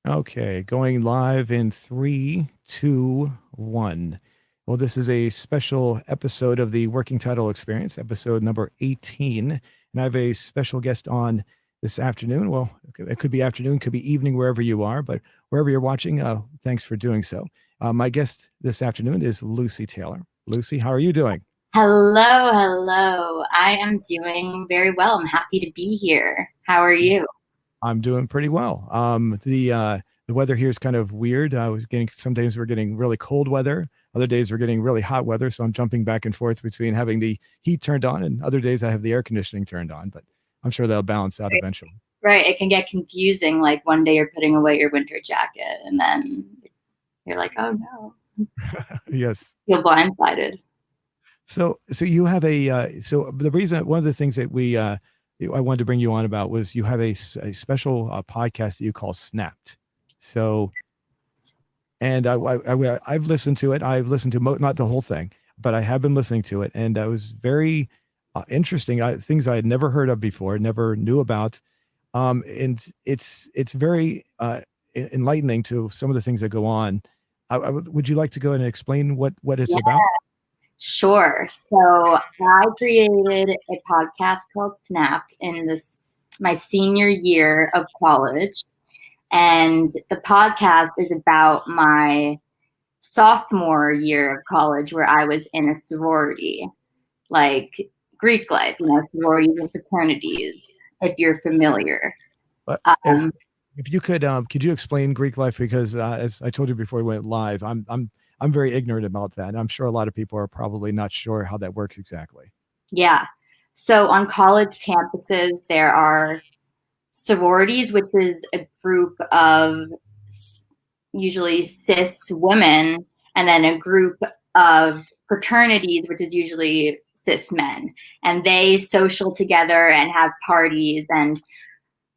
Okay, going live in three, two, one. Well, this is a special episode of the Working Title Experience, episode number 18. And I have a special guest on this afternoon. Well, it could be afternoon, could be evening, wherever you are, but wherever you're watching, thanks for doing so. My guest this afternoon is Lucy Taylor. Lucy, how are you doing? Hello, hello. I am doing very well. I'm happy to be here. How are you? I'm doing pretty well. The weather here is kind of weird. I was getting some days we're getting really cold weather. Other days we're getting really hot weather. So I'm jumping back and forth between having the heat turned on and other days I have the air conditioning turned on. But I'm sure that'll balance out eventually. Right. It can get confusing. Like one day you're putting away your winter jacket and then you're like, oh no, Yes. feel blindsided. So you have so the reason one of the things that I wanted to bring you on about was you have a special podcast that you call Snapped. So and I've listened to it. I've listened to not the whole thing, but I have been listening to it, and it was very interesting. Things I had never heard of before, never knew about, and it's very enlightening to some of the things that go on. Would you like to go ahead and explain what it's Yeah, about? sure. So I created a podcast called Snapped in my senior year of college. And the podcast is about my sophomore year of college where I was in a sorority, like Greek life, sororities and fraternities, if you're familiar. But Um, if you could you explain Greek life? Because as I told you before we went live, I'm very ignorant about that. And I'm sure a lot of people are probably not sure how that works exactly. yeah. So on college campuses, there are sororities, which is a group of usually cis women, and then a group of fraternities, which is usually cis men. And they social together and have parties, and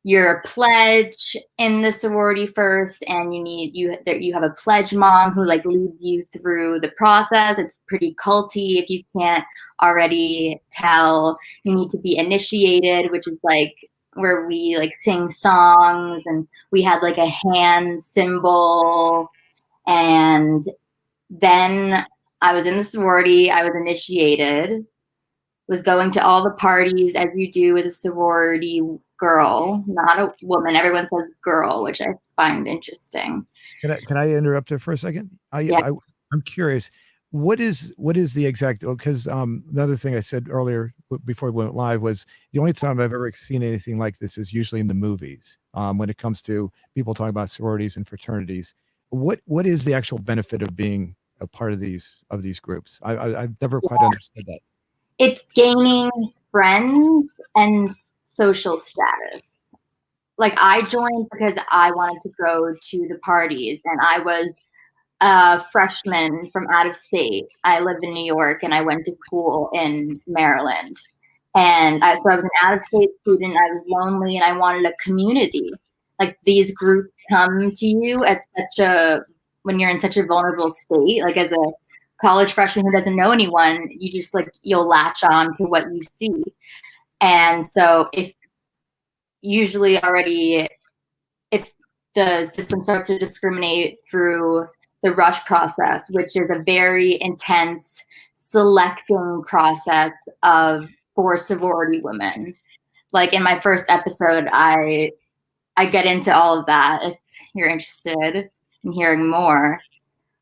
you're a pledge in the sorority first, and you have a pledge mom who like leads you through the process. It's pretty culty if you can't already tell. You need to be initiated, which is like where we like sing songs, and we had like a hand symbol. And then I was in the sorority, I was initiated, was going to all the parties as you do as a sorority girl, not a woman. Everyone says girl, which I find interesting. Can I interrupt there for a second? Yeah, I'm curious. What is the exact? Because the other thing I said earlier before we went live was the only time I've ever seen anything like this is usually in the movies. When it comes to people talking about sororities and fraternities, what is the actual benefit of being a part of these groups? I've never quite understood that. it's gaining friends and social status. Like I joined because I wanted to go to the parties, and I was a freshman from out of state. I live in New York, and I went to school in Maryland. So I was an out of state student. I was lonely, and I wanted a community. Like these groups come to you at when you're in such a vulnerable state. Like as a college freshman who doesn't know anyone, you just like you'll latch on to what you see. And so if usually already it's the system starts to discriminate through the rush process, which is a very intense selecting process of for sorority women. Like in my first episode, I get into all of that if you're interested in hearing more.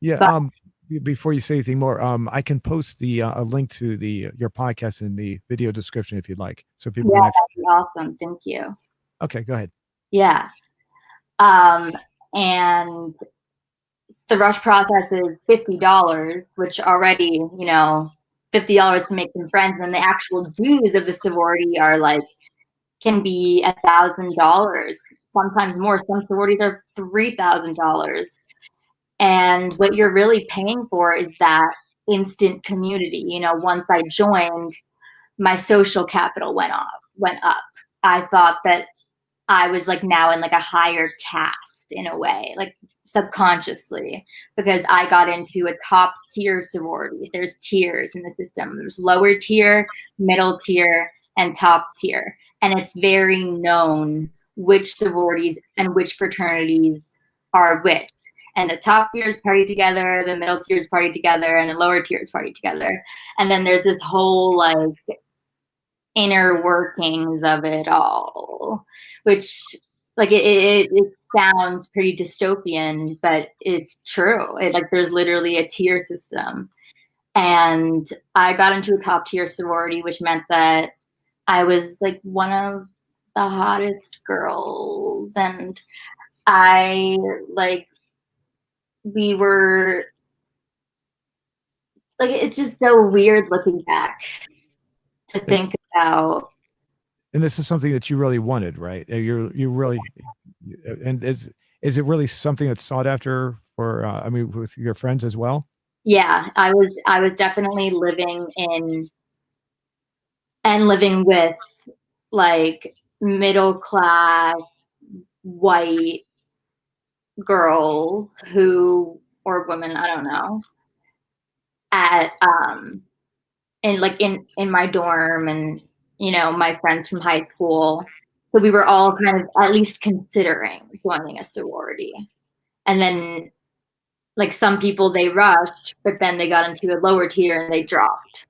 Yeah. But Before you say anything more, I can post the a link to the your podcast in the video description if you'd like, so people yeah, can actually. that'd be awesome. Thank you. Okay, go ahead. Yeah. And the rush process is $50, which already, $50 can make some friends. And the actual dues of the sorority are like can be $1,000, sometimes more. Some sororities are $3,000. And what you're really paying for is that instant community. Once I joined, my social capital went up. I thought that I was like now in like a higher caste in a way, like subconsciously, because I got into a top tier sorority. There's tiers in the system. There's lower tier, middle tier, and top tier. And it's very known which sororities and which fraternities are which. And the top tiers party together, the middle tiers party together, and the lower tiers party together. And then there's this whole like inner workings of it all, which like it sounds pretty dystopian, but it's true. Like there's literally a tier system. And I got into a top tier sorority, which meant that I was like one of the hottest girls, and I like we were like, it's just so weird looking back to think about. And this is something that you really wanted, right? You really, and is it really something that's sought after for I mean with your friends as well? Yeah, I was definitely living in and living with like middle class white girls who, or women, I don't know, at in my dorm, and you know, my friends from high school. So we were all kind of at least considering joining a sorority. And then like some people they rushed, but then they got into a lower tier and they dropped.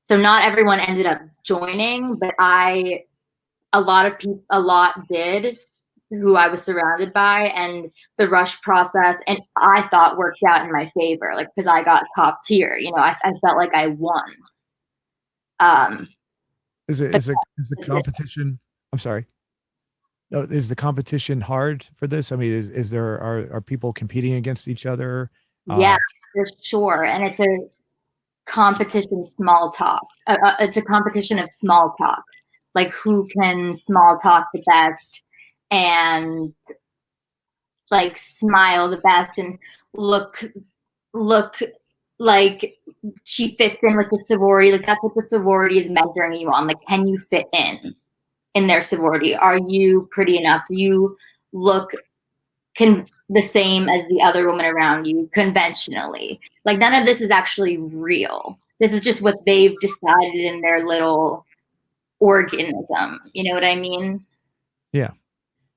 So not everyone ended up joining, but a lot did, who I was surrounded by, and the rush process, and I thought worked out in my favor, like because I got top tier, you know, I felt like I won. Is the competition? I'm sorry. No, is the competition hard for this? I mean, is there are people competing against each other? Yeah, for sure, and it's a competition small talk. It's a competition of small talk, like who can small talk the best and like smile the best and look like she fits in with the sorority. Like that's what the sorority is measuring you on. Like, can you fit in their sorority? Are you pretty enough? Do you look the same as the other women around you conventionally? Like none of this is actually real. This is just what they've decided in their little organism. You know what I mean? Yeah,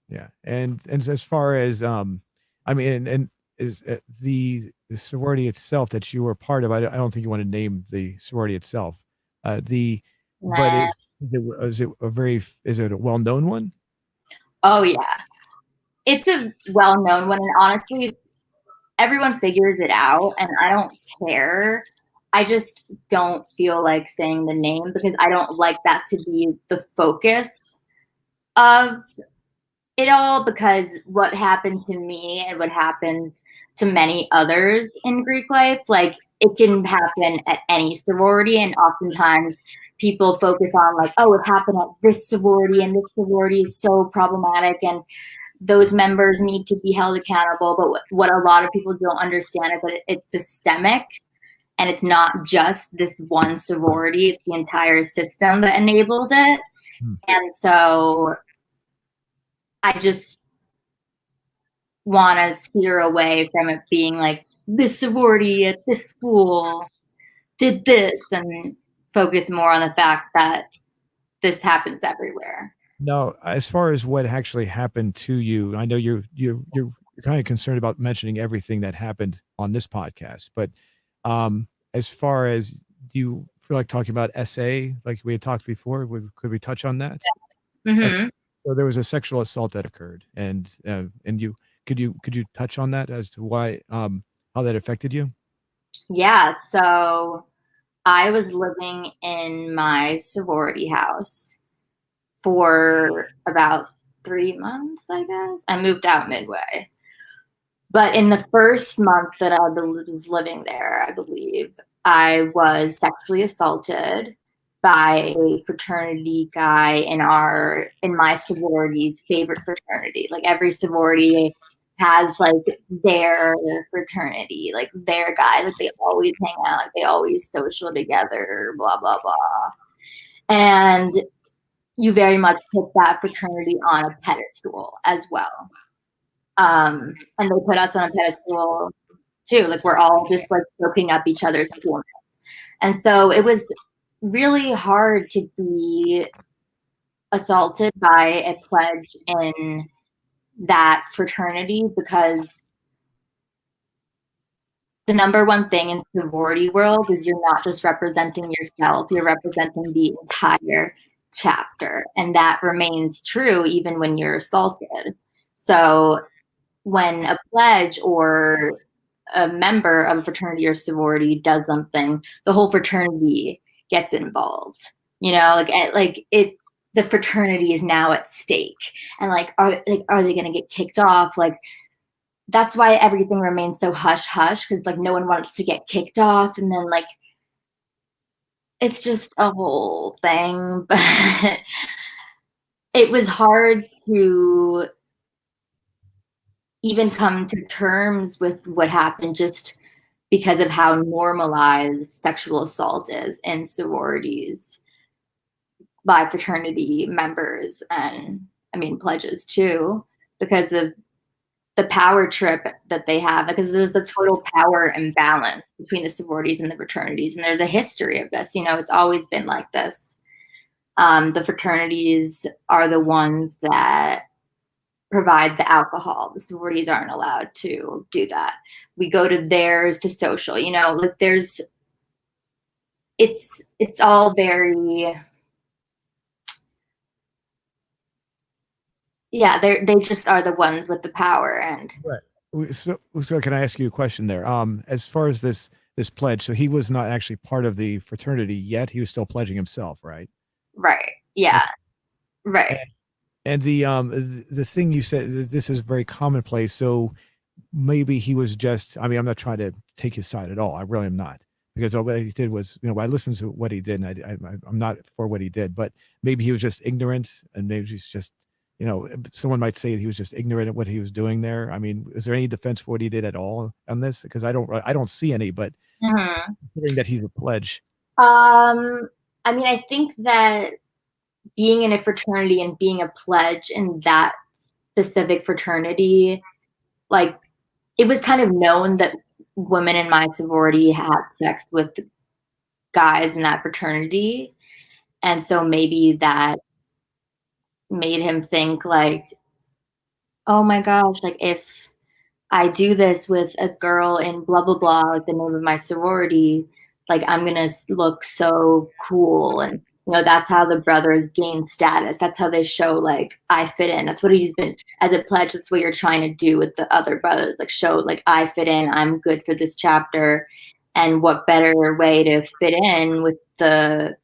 yeah. And as far as I mean, and is the sorority itself that you were part of? I don't think you want to name the sorority itself. The but Nah. is it a well known one? Oh yeah, it's a well-known one, and honestly, everyone figures it out, and I don't care. I just don't feel like saying the name because I don't like that to be the focus of it all, because what happened to me and what happens to many others in Greek life, like it can happen at any sorority, and oftentimes people focus on like, oh, it happened at this sorority and this sorority is so problematic and those members need to be held accountable. But what a lot of people don't understand is that it's systemic, and it's not just this one sorority, it's the entire system that enabled it. And so I just want to steer away from it being like this sorority at this school did this, and focus more on the fact that this happens everywhere. No, as far as what actually happened to you, I know you're kind of concerned about mentioning everything that happened on this podcast, but as far as do you feel like talking about SA like we had talked before? Could we touch on that? Mm-hmm. So there was a sexual assault that occurred, and you could you touch on that as to why how that affected you? Yeah, so I was living in my sorority house for about 3 months, I guess. I moved out midway. But in the first month that I was living there, I believe, I was sexually assaulted by a fraternity guy in my sorority's favorite fraternity. Like every sorority has like their fraternity, like their guy, like they always hang out, like they always social together, blah blah blah. And you very much put that fraternity on a pedestal as well. And they put us on a pedestal too. Like we're all just like soaking up each other's coolness. And so it was really hard to be assaulted by a pledge in that fraternity because the number one thing in sorority world is you're not just representing yourself, you're representing the entire chapter. And that remains true even when you're assaulted. So when a pledge or a member of a fraternity or sorority does something, the whole fraternity gets involved. You know, the fraternity is now at stake. And are they going to get kicked off? Like, that's why everything remains so hush hush, because like no one wants to get kicked off, and then like it's just a whole thing. But it was hard to even come to terms with what happened just because of how normalized sexual assault is in sororities by fraternity members, and I mean pledges too, because of the power trip that they have, because there's a total power imbalance between the sororities and the fraternities. And there's a history of this, you know, it's always been like this. The fraternities are the ones that provide the alcohol. The sororities aren't allowed to do that. We go to theirs to social, you know, like it's all very, yeah, they just are the ones with the power. And right. So can I ask you a question there? As far as this pledge, so he was not actually part of the fraternity yet. He was still pledging himself, right? right, yeah, Okay. right. And the thing you said, this is very commonplace. So maybe he was just, I mean, I'm not trying to take his side at all. I really am not, because all what he did was, you know, I listened to what he did, and I'm not for what he did, but maybe he was just ignorant, and maybe he's just, you know, someone might say he was just ignorant of what he was doing there. I mean, is there any defense for what he did at all on this? Because I don't see any, but Mhm. considering that he's a pledge. I mean, I think that being in a fraternity and being a pledge in that specific fraternity, like it was kind of known that women in my sorority had sex with guys in that fraternity. And so maybe that made him think like, oh my gosh, like if I do this with a girl in blah blah blah, like the name of my sorority, like I'm gonna look so cool. And you know, that's how the brothers gain status. That's how they show like I fit in. That's what he's been, as a pledge, that's what you're trying to do with the other brothers, like show like I fit in, I'm good for this chapter. And what better way to fit in with the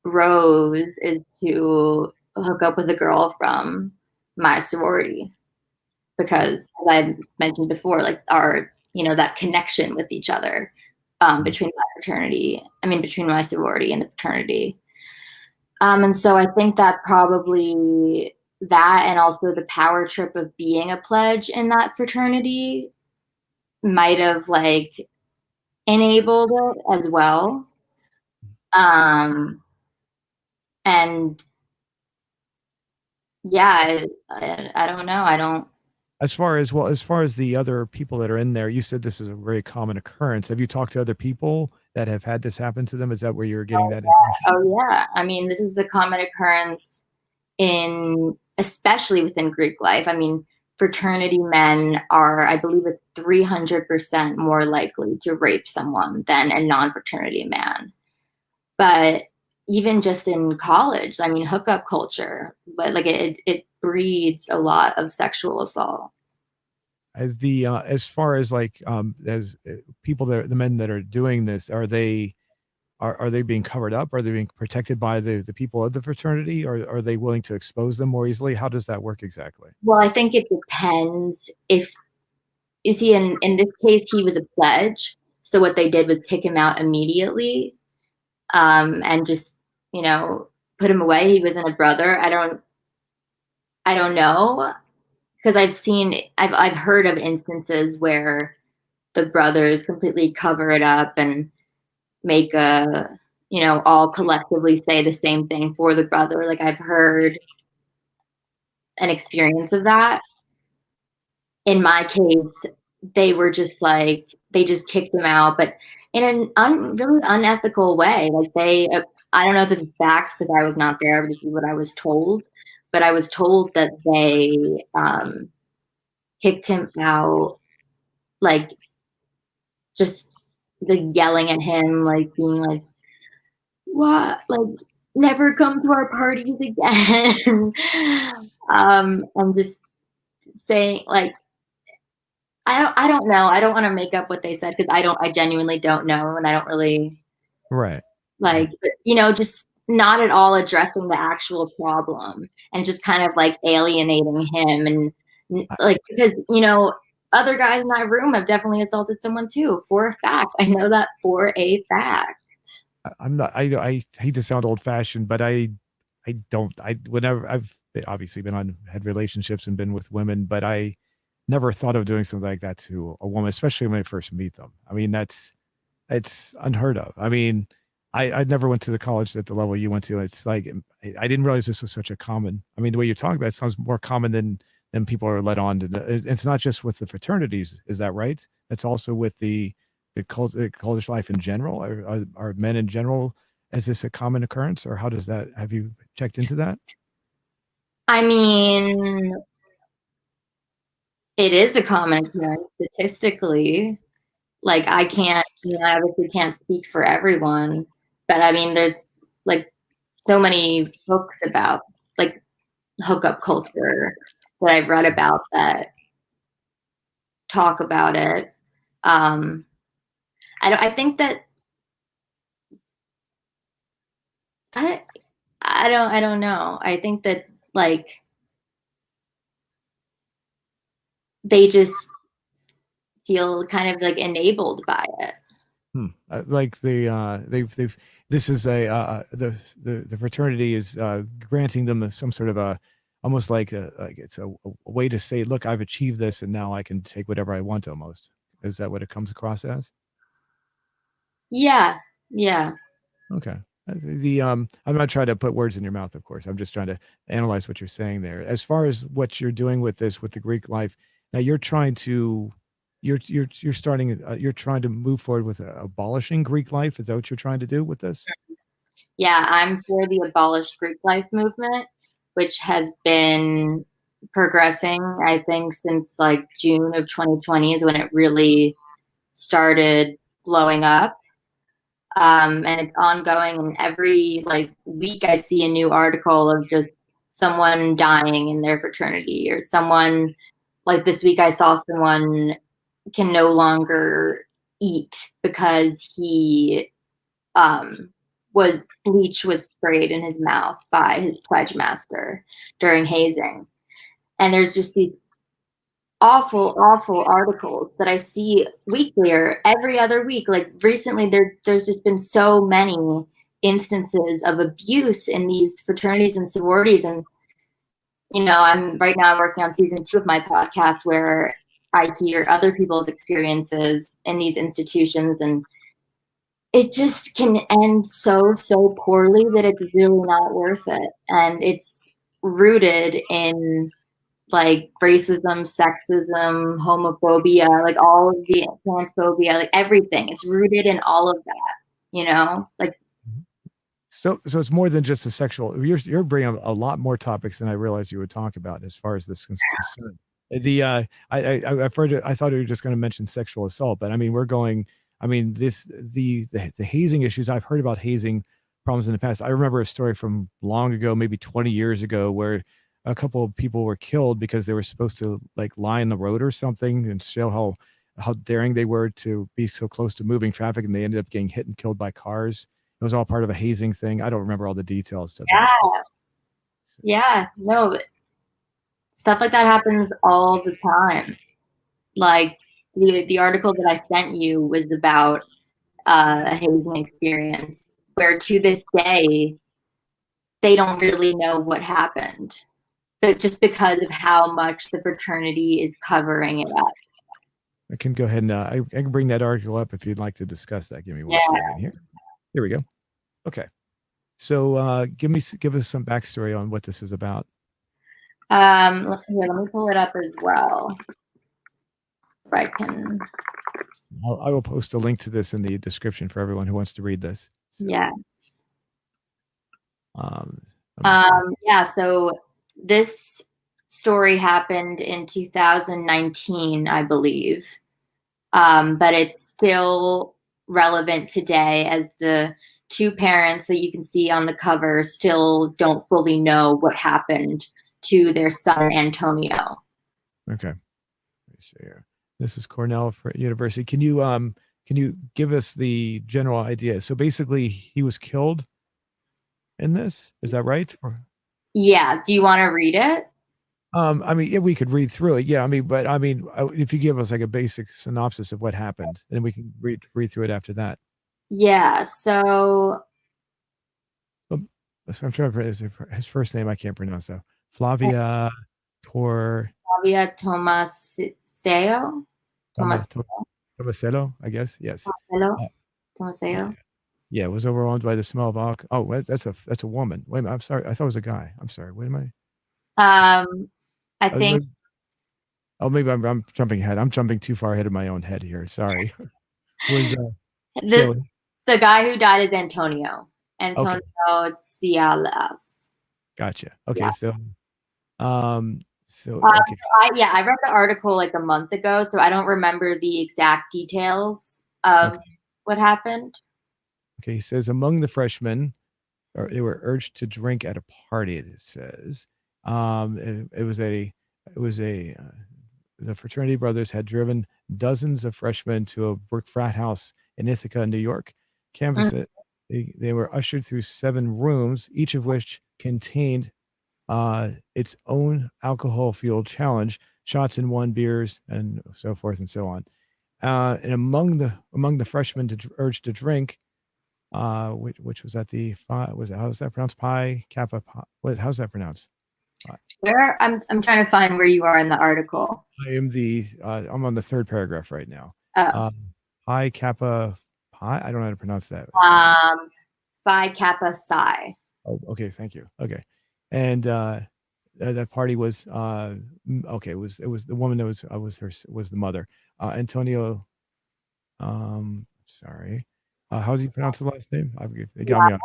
bros is to hook up with a girl from my sorority, because as I mentioned before, like our, you know, that connection with each other, between my fraternity, I mean, between my sorority and the fraternity. And so I think that probably that, and also the power trip of being a pledge in that fraternity, might have like enabled it as well. Um, and yeah, I don't know. I don't. As far as, well, as far as the other people that are in there, you said this is a very common occurrence. Have you talked to other people that have had this happen to them? Is that where you're getting that information? Oh yeah. I mean, this is a common occurrence in, especially within Greek life. I mean, fraternity men are, I believe it's 300% more likely to rape someone than a non-fraternity man. But even just in college, I mean, hookup culture, but like it breeds a lot of sexual assault. As far as like as people that the men that are doing this, are they being covered up? Are they being protected by the people of the fraternity, or are they willing to expose them more easily? How does that work exactly? Well, I think it depends. If you see, in this case, he was a pledge. So what they did was kick him out immediately, and just, you know, put him away. He wasn't a brother. I don't know, because I've heard of instances where the brothers completely cover it up and make a, you know, all collectively say the same thing for the brother. Like I've heard an experience of that. In my case, they were just like, they just kicked him out, but in an really unethical way. Like I don't know if this is fact because I was not there, but this is what I was told. But I was told that they kicked him out, like just like yelling at him, like being like, what, like, never come to our parties again. And just saying like, I don't know. I don't want to make up what they said because I genuinely don't know, and I don't really Right. like, you know, just not at all addressing the actual problem and just kind of like alienating him and like, because, you know, other guys in that room have definitely assaulted someone too, for a fact. I know that for a fact. I'm not. I hate to sound old fashioned, but I don't. Whenever I've obviously been on had relationships and been with women, but I never thought of doing something like that to a woman, especially when I first meet them. I mean, it's unheard of. I mean, I never went to the college at the level you went to. It's like I didn't realize this was such a common. I mean, the way you're talking about it sounds more common than people are led on to. It's not just with the fraternities, is that right? It's also with the college life in general. Are men in general? Is this a common occurrence, or how does that? Have you checked into that? I mean, it is a common occurrence statistically. Like, I can't, you know, I obviously can't speak for everyone, but I mean, there's like so many books about like hookup culture that I've read about that talk about it. Um, I think that I I don't know. I think that like they just feel kind of like enabled by it. Like they've this is the fraternity is granting them some sort of a almost like it's a way to say, look, I've achieved this and now I can take whatever I want almost. Is that what it comes across as? Yeah, yeah. Okay. I'm not trying to put words in your mouth, of course. I'm just trying to analyze what you're saying there. As far as what you're doing with this, with the Greek life, now you're trying to, you're starting, you're trying to move forward with abolishing Greek life. Is that what you're trying to do with this? Yeah, I'm for the Abolish Greek life movement, which has been progressing, I think, since like June of 2020 is when it really started blowing up. And it's ongoing, and every like week I see a new article of just someone dying in their fraternity, or someone like this week I saw someone can no longer eat because he um, was bleach was sprayed in his mouth by his pledge master during hazing. And there's just these awful, awful articles that I see weekly or every other week. Like recently, there's just been so many instances of abuse in these fraternities and sororities. And you know, I'm right now working on season 2 of my podcast where I hear other people's experiences in these institutions, and it just can end so poorly that it's really not worth it. And it's rooted in like racism, sexism, homophobia, like all of the transphobia, like everything. It's rooted in all of that, you know? Like, So it's more than just the sexual. You're bringing a lot more topics than I realized you would talk about as far as this is concerned. The I've heard it, I thought you were just going to mention sexual assault, but I mean we're going. I mean the hazing issues. I've heard about hazing problems in the past. I remember a story from long ago, maybe 20 years ago, where a couple of people were killed because they were supposed to like lie in the road or something and show how daring they were to be so close to moving traffic, and they ended up getting hit and killed by cars. It was all part of a hazing thing. I don't remember all the details of yeah, that. yeah, no, stuff like that happens all the time. Like the article that I sent you was about a hazing experience where to this day they don't really know what happened, but just because of how much the fraternity is covering it up. I can go ahead and I can bring that article up if you'd like to discuss that. Give me one Yeah. second here. Here we go. Okay. So give us some backstory on what this is about. Here, let me pull it up as well. If I can. I will post a link to this in the description for everyone who wants to read this. So, Yes. um, Yeah, so this story happened in 2019, I believe. But it's still relevant today, as the two parents that you can see on the cover still don't fully know what happened to their son Antonio. Okay. Let me see here. This is Cornell University. Can you give us the general idea? So basically, he was killed in this. Is that right? Yeah. Do you want to read it? I mean, yeah, we could read through it. Yeah, I mean, but I mean, if you give us like a basic synopsis of what happened, then we can read through it after that. Yeah. So Um, I'm trying to pronounce his first name. I can't pronounce though. Flavia Tor Flavia Tomaseo. Toma, Tomasello, I guess. Yes. Tomaseo. Uh, yeah, Tomaseo. yeah. Was overwhelmed by the smell of alcohol. Oh, that's a woman. Wait a minute. I'm sorry. I thought it was a guy. I'm sorry. What am I? I think Oh, maybe I'm jumping ahead. I'm jumping too far ahead of my own head here. Sorry. Was so the guy who died is Antonio. okay. Antonio Cialas. Gotcha. Okay, Yeah. so okay. I read the article like a month ago, so I don't remember the exact details of what happened. Okay, he says among the freshmen, or they were urged to drink at a party. It says, it was the fraternity brothers had driven dozens of freshmen to a brick frat house in Ithaca, New York. Canvass it. They were ushered through 7 rooms, each of which contained its own alcohol-fueled challenge, shots in one, beers, and so forth and so on. And among the freshmen urged to drink, which was at the how's that pronounced? Pi Kappa Pi. How's that pronounced? Where I'm trying to find where you are in the article. I'm on the 3rd paragraph right now. Oh. Pi Kappa Pi. I don't know how to pronounce that. Phi Kappa Psi. Oh, okay. Thank you. Okay, and that party was okay. It was the woman that was the mother. Antonio. Sorry. How do you pronounce the last name? It got me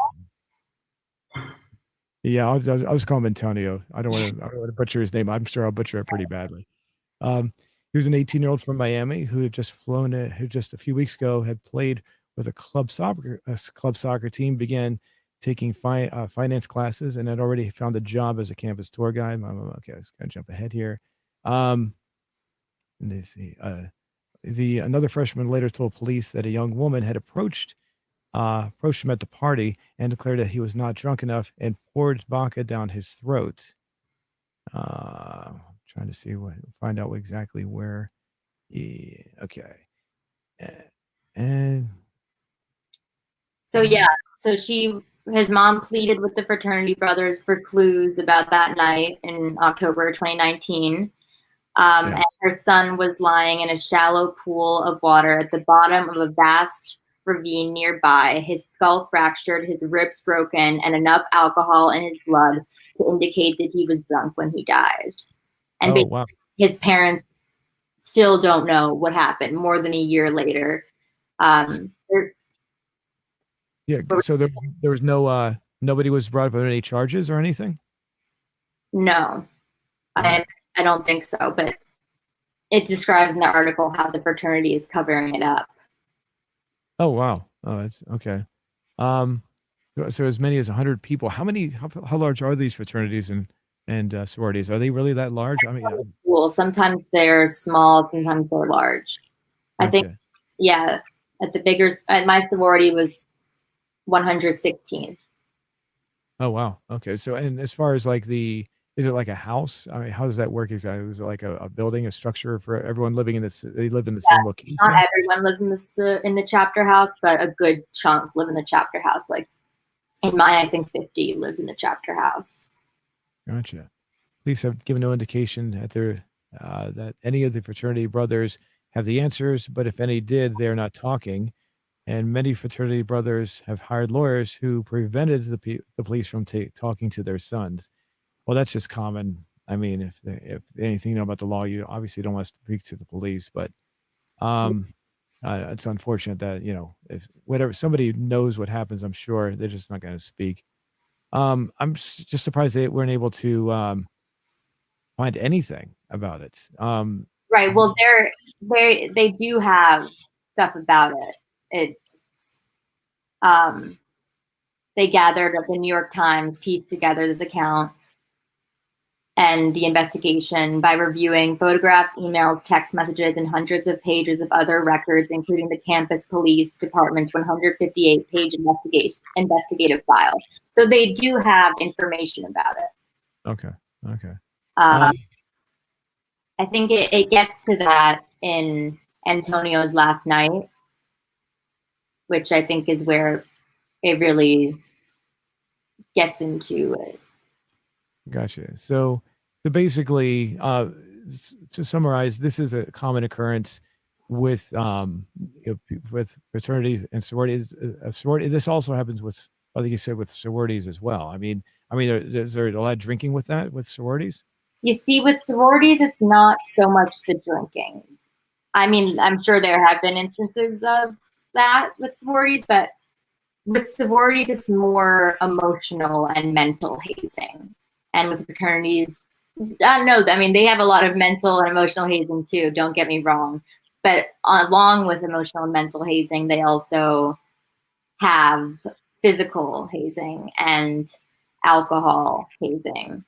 on. Yeah, I was calling him Antonio. I don't want to butcher his name. I'm sure I'll butcher it pretty badly. He was an 18-year-old from Miami who had just who just a few weeks ago had played with a club soccer team, began taking finance classes, and had already found a job as a campus tour guide. Okay, I was going to jump ahead here. And they see another freshman later told police that a young woman had approached him at the party and declared that he was not drunk enough and poured vodka down his throat. Trying to find out exactly where okay. And so his mom pleaded with the fraternity brothers for clues about that night in October 2019. And her son was lying in a shallow pool of water at the bottom of a vast ravine nearby, his skull fractured, his ribs broken, and enough alcohol in his blood to indicate that he was drunk when he died. And wow. His parents still don't know what happened more than a year later. So there was nobody was brought up on any charges or anything? No, I don't think so, but it describes in the article how the fraternity is covering it up. Oh, wow. Oh, that's okay. So as many as 100 people. How large are these fraternities and sororities? Are they really that large? I mean, school. Sometimes they're small, sometimes they're large. I think, yeah, at my sorority was 116. Oh, wow. Okay. So, and as far as is it like a house? I mean, how does that work exactly? Is it like a building, a structure for everyone living in this? They live in the same location? Not everyone lives in the chapter house, but a good chunk live in the chapter house. Like in mine, I think 50 lived in the chapter house. Gotcha. Police have given no indication that any of the fraternity brothers have the answers, but if any did, they're not talking. And many fraternity brothers have hired lawyers who prevented the police from talking to their sons. Well, that's just common. I mean, if anything you know about the law, you obviously don't want to speak to the police, but it's unfortunate that, if somebody knows what happens, I'm sure they're just not going to speak. I'm just surprised they weren't able to find anything about it. Right. Well, they do have stuff about it. It's they gathered at the New York Times, pieced together this account and the investigation by reviewing photographs, emails, text messages, and hundreds of pages of other records, including the campus police department's 158-page investigative file. So they do have information about it. Okay. I think it gets to that in Antonio's last night, which I think is where it really gets into it. Gotcha. So basically, to summarize, this is a common occurrence with with fraternity and sororities. Sorority. This also happens with, I think you said, with sororities as well. I mean, is there a lot of drinking with that with sororities? You see, with sororities, it's not so much the drinking. I mean, I'm sure there have been instances of that with sororities, but with sororities, it's more emotional and mental hazing. And with fraternities, no, I mean, they have a lot of mental and emotional hazing too, don't get me wrong. But along with emotional and mental hazing, they also have physical hazing and alcohol hazing.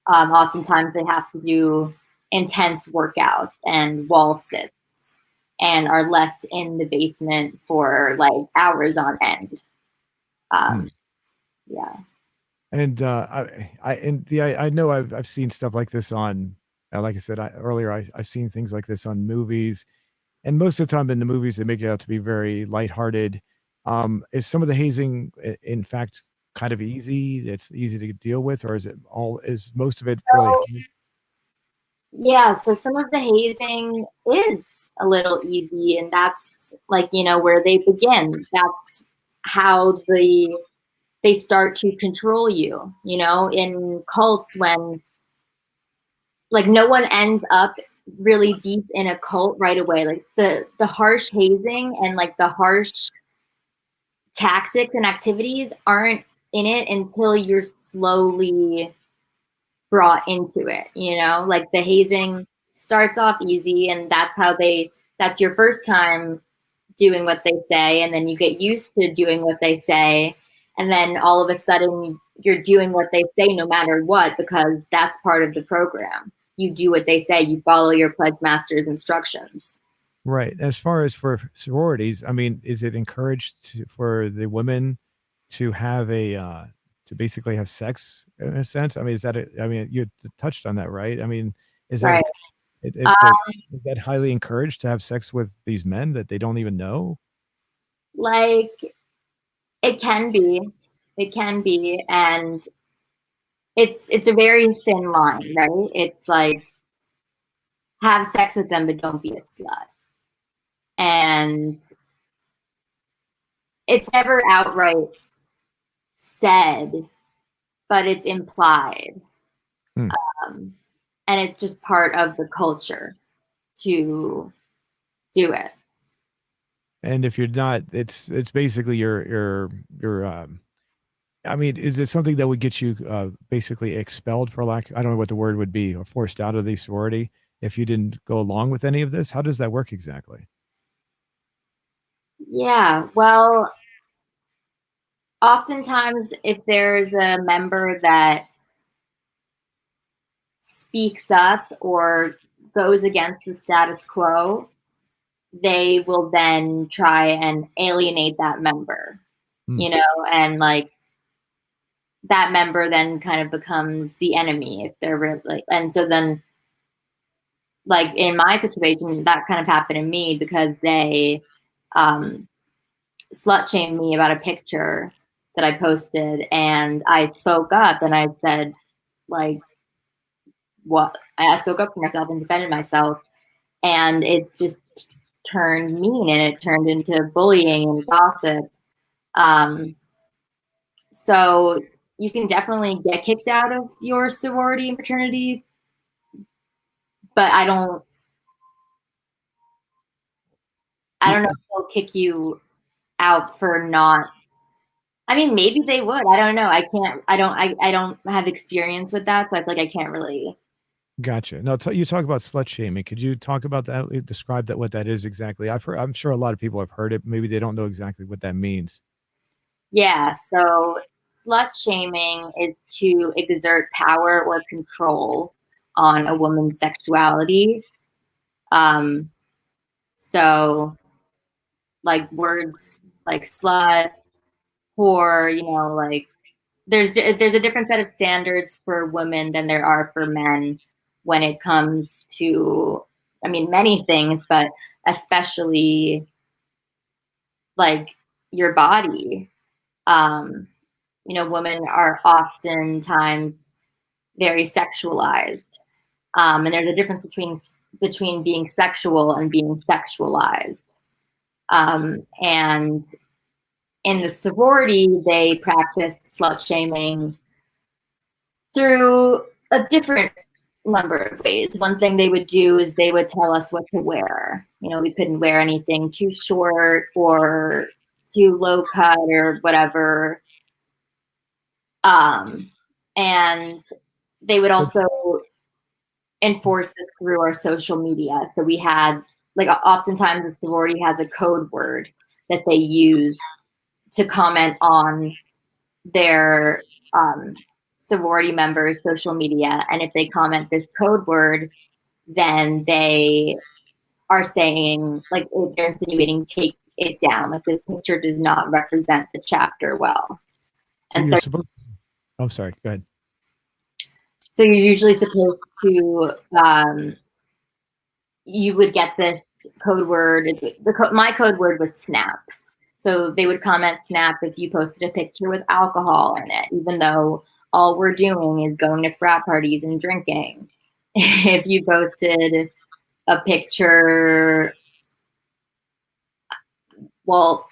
Oftentimes they have to do intense workouts and wall sits and are left in the basement for like hours on end. Yeah. And I know I've seen stuff like this on, like I said earlier, I've seen things like this on movies, and most of the time in the movies they make it out to be very lighthearted. Is some of the hazing in fact kind of easy? It's easy to deal with, or is most of it really? Yeah, so some of the hazing is a little easy, and that's like, where they begin. That's how they start to control you, in cults, when like no one ends up really deep in a cult right away. Like the harsh hazing and like the harsh tactics and activities aren't in it until you're slowly brought into it, like the hazing starts off easy, and that's your first time doing what they say, and then you get used to doing what they say, and then all of a sudden you're doing what they say no matter what, because that's part of the program. You do what they say, you follow your pledge master's instructions. Right. As far as for sororities, I mean, is it encouraged for the women to have to basically have sex in a sense? I mean, I mean, you touched on that, right? I mean, is that Right. is that highly encouraged to have sex with these men that they don't even know? Like it can be, and it's a very thin line, right? It's like, have sex with them, but don't be a slut. And it's never outright said, but it's implied. Hmm. And it's just part of the culture to do it. And if you're not, it's basically I mean, is it something that would get you basically expelled, for lack, I don't know what the word would be, or forced out of the sorority if you didn't go along with any of this? How does that work exactly? Yeah, well, oftentimes if there's a member that speaks up or goes against the status quo, they will then try and alienate that member, and like that member then kind of becomes the enemy if they're really, and so then like in my situation, that kind of happened to me because they slut shamed me about a picture that I posted, and I spoke up and I said, like, what? I spoke up for myself and defended myself, and it just turned mean and it turned into bullying and gossip. So you can definitely get kicked out of your sorority and fraternity, but I don't know if they'll kick you out for not. I mean, maybe they would. I don't know. I don't have experience with that, so I feel like I can't really Gotcha. Now, you talk about slut shaming. Could you talk about that? Describe that, what that is exactly. I'm sure a lot of people have heard it. Maybe they don't know exactly what that means. Yeah, so slut shaming is to exert power or control on a woman's sexuality. Um, so like words like slut, whore, like there's a different set of standards for women than there are for men when it comes to, I mean, many things, but especially like your body. Um, women are oftentimes very sexualized, and there's a difference between being sexual and being sexualized. And in the sorority, they practice slut shaming through a different number of ways. One thing they would do is they would tell us what to wear. We couldn't wear anything too short or too low cut or whatever. And they would So, also enforce this through our social media. So we had, like, oftentimes the sorority has a code word that they use to comment on their sorority members' social media. And if they comment this code word, then they are saying, like, they're insinuating, take it down. Like, this picture does not represent the chapter well. so And you're so, supposed. I'm sorry. Go ahead. so you're usually supposed to, you would get this code word. My code word was snap. So they would comment snap if you posted a picture with alcohol in it, even though all we're doing is going to frat parties and drinking. If you posted a picture, well,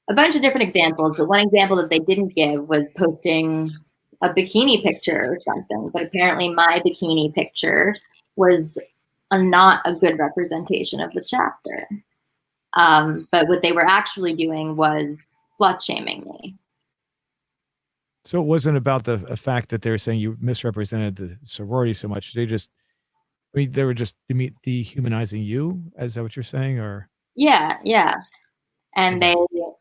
a bunch of different examples, but one example that they didn't give was posting a bikini picture or something. But apparently my bikini picture was not a good representation of the chapter. But what they were actually doing was slut shaming me. So it wasn't about the fact that they were saying you misrepresented the sorority so much. I mean, they were just dehumanizing you. Is that what you're saying? Or Yeah, yeah. And okay,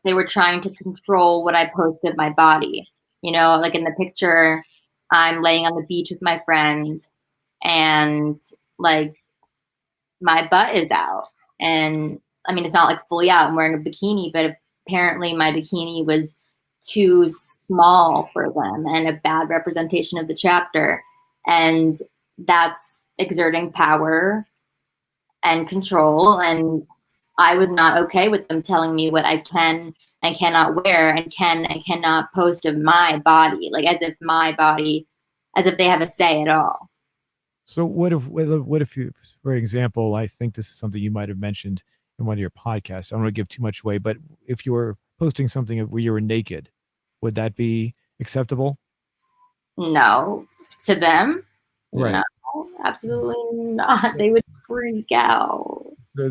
they were trying to control what I posted my body. Like in the picture, I'm laying on the beach with my friends, and like my butt is out. And I mean, it's not like fully out. I'm wearing a bikini, but apparently my bikini was too small for them and a bad representation of the chapter. And that's exerting power and control. And I was not okay with them telling me what I can and cannot wear and can and cannot post of my body, like as if they have a say at all. so what if you, for example, I think this is something you might have mentioned in one of your podcasts. I don't want to give too much away, but if you were posting something where you were naked, would that be acceptable? No, to them, no, Right. absolutely not. They would freak out. So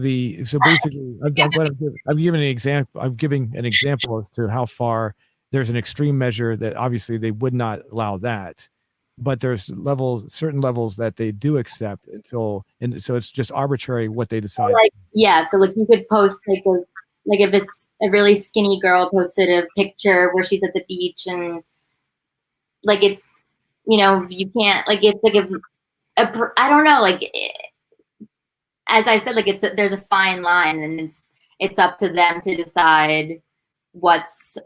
basically, I'm giving an example. I'm giving an example as to how far there's an extreme measure that obviously they would not allow that, but there's certain levels that they do accept and so it's just arbitrary what they decide. Like, yeah, so like you could post like if it's a really skinny girl posted a picture where she's at the beach and like it's you can't like it's like I don't know, like as I said, like there's a fine line, and it's up to them to decide what's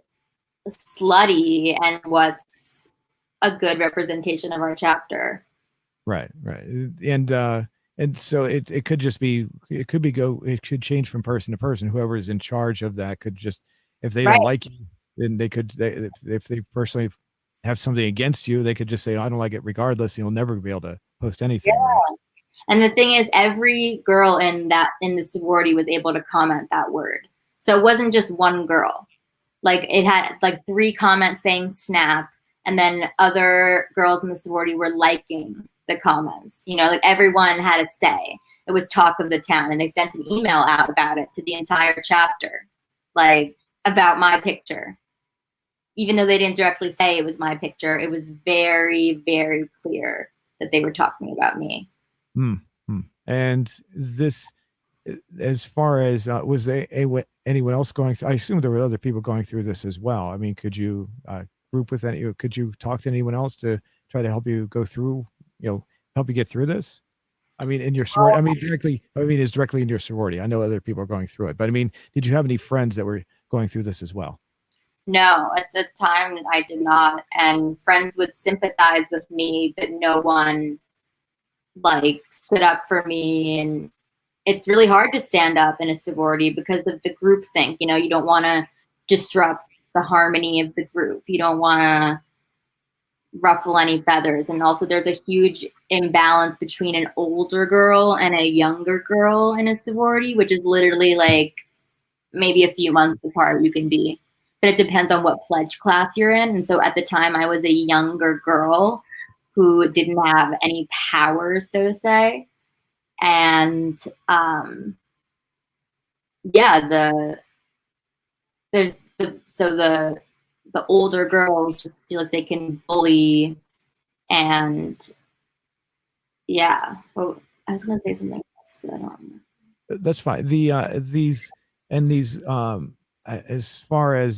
slutty and what's a good representation of our chapter. Right, right, and so it could just be it could change from person to person. Whoever is in charge of that could just, if they Right. don't like you, then if they personally have something against you, they could just say I don't like it regardless. And you'll never be able to post anything, right? And the thing is, every girl in the sorority was able to comment that word. So it wasn't just one girl. Like it had like 3 comments saying snap, and then other girls in the sorority were liking the comments. Like everyone had a say. It was talk of the town, and they sent an email out about it to the entire chapter, like about my picture. Even though they didn't directly say it was my picture, it was very, very clear that they were talking about me. Hmm. Hmm. And this, as far as was anyone else going through? I assume there were other people going through this as well. I mean, could you group with any? Could you talk to anyone else to try to help you go through? Help you get through this. I mean, in your sorority. I mean, directly. I mean, it's directly in your sorority. I know other people are going through it, but I mean, did you have any friends that were going through this as well? No, at the time I did not. And friends would sympathize with me, but no one like stood up for me. And it's really hard to stand up in a sorority because of the group think. You don't want to disrupt the harmony of the group. You don't want to ruffle any feathers. And also there's a huge imbalance between an older girl and a younger girl in a sorority, which is literally like maybe a few months apart you can be. But it depends on what pledge class you're in. And so at the time I was a younger girl who didn't have any power, so to say. And the older girls just feel like they can bully, and well, I was gonna say something else, but I don't remember. That's fine. These as far as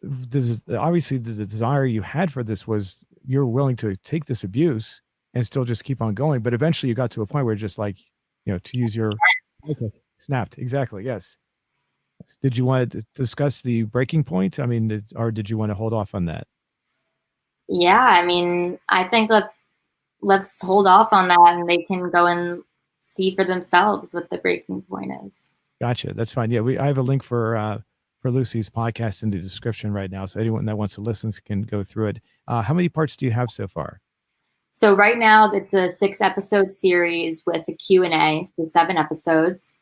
this is obviously the desire you had for this was you're willing to take this abuse and still just keep on going, but eventually you got to a point where just like, to use your snapped. Exactly. Yes. Did you want to discuss the breaking point? I mean, or did you want to hold off on that? Yeah, I mean, I think let's hold off on that, and they can go and see for themselves what the breaking point is. Gotcha. That's fine. Yeah, I have a link for Lucy's podcast in the description right now, so anyone that wants to listen can go through it. How many parts do you have so far? So right now it's a 6-episode series with a Q&A, so 7 episodes.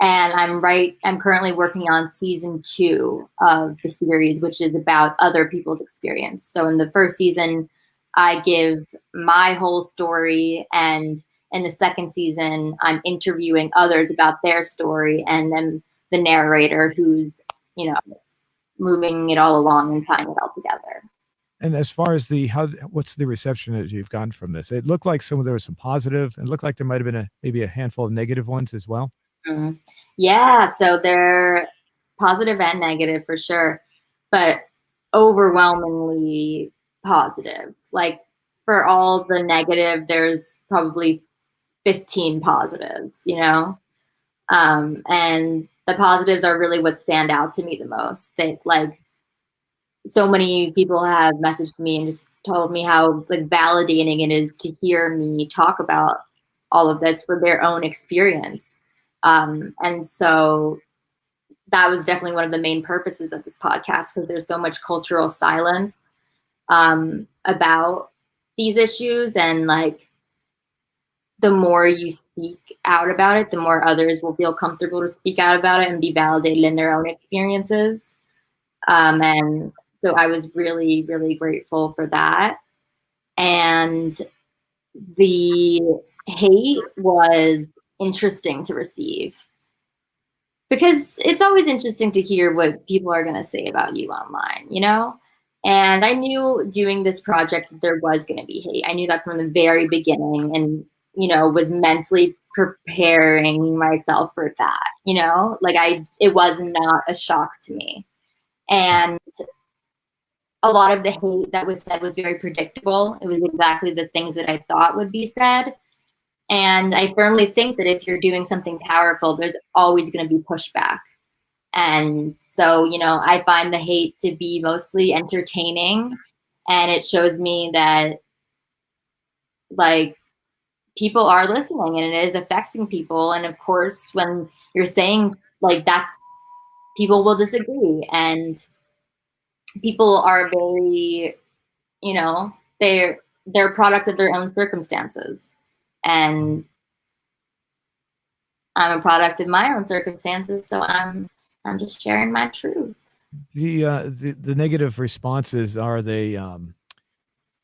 And I'm currently working on season 2 of the series, which is about other people's experience. So in the first season, I give my whole story, and in the second season, I'm interviewing others about their story, and then the narrator who's, moving it all along and tying it all together. And as far as what's the reception that you've gotten from this? It looked like there was some positive, and it looked like there might have been maybe a handful of negative ones as well. Mm-hmm. Yeah, so they're positive and negative for sure, but overwhelmingly positive. Like for all the negative, there's probably 15 positives, and the positives are really what stand out to me the most. They like so many people have messaged me and just told me how like validating it is to hear me talk about all of this for their own experience. And so that was definitely one of the main purposes of this podcast, because there's so much cultural silence about these issues, and like the more you speak out about it, the more others will feel comfortable to speak out about it and be validated in their own experiences. And so I was really, really grateful for that. And the hate was interesting to receive, because it's always interesting to hear what people are going to say about you online, And I knew doing this project that there was going to be hate. I knew that from the very beginning, and, was mentally preparing myself for that, it was not a shock to me. And a lot of the hate that was said was very predictable. It was exactly the things that I thought would be said. And I firmly think that if you're doing something powerful, there's always going to be pushback. And so, I find the hate to be mostly entertaining, and it shows me that like people are listening and it is affecting people. And of course, when you're saying like that, people will disagree, and people are very, they're a product of their own circumstances. And I'm a product of my own circumstances, so I'm just sharing my truth. The negative responses, are they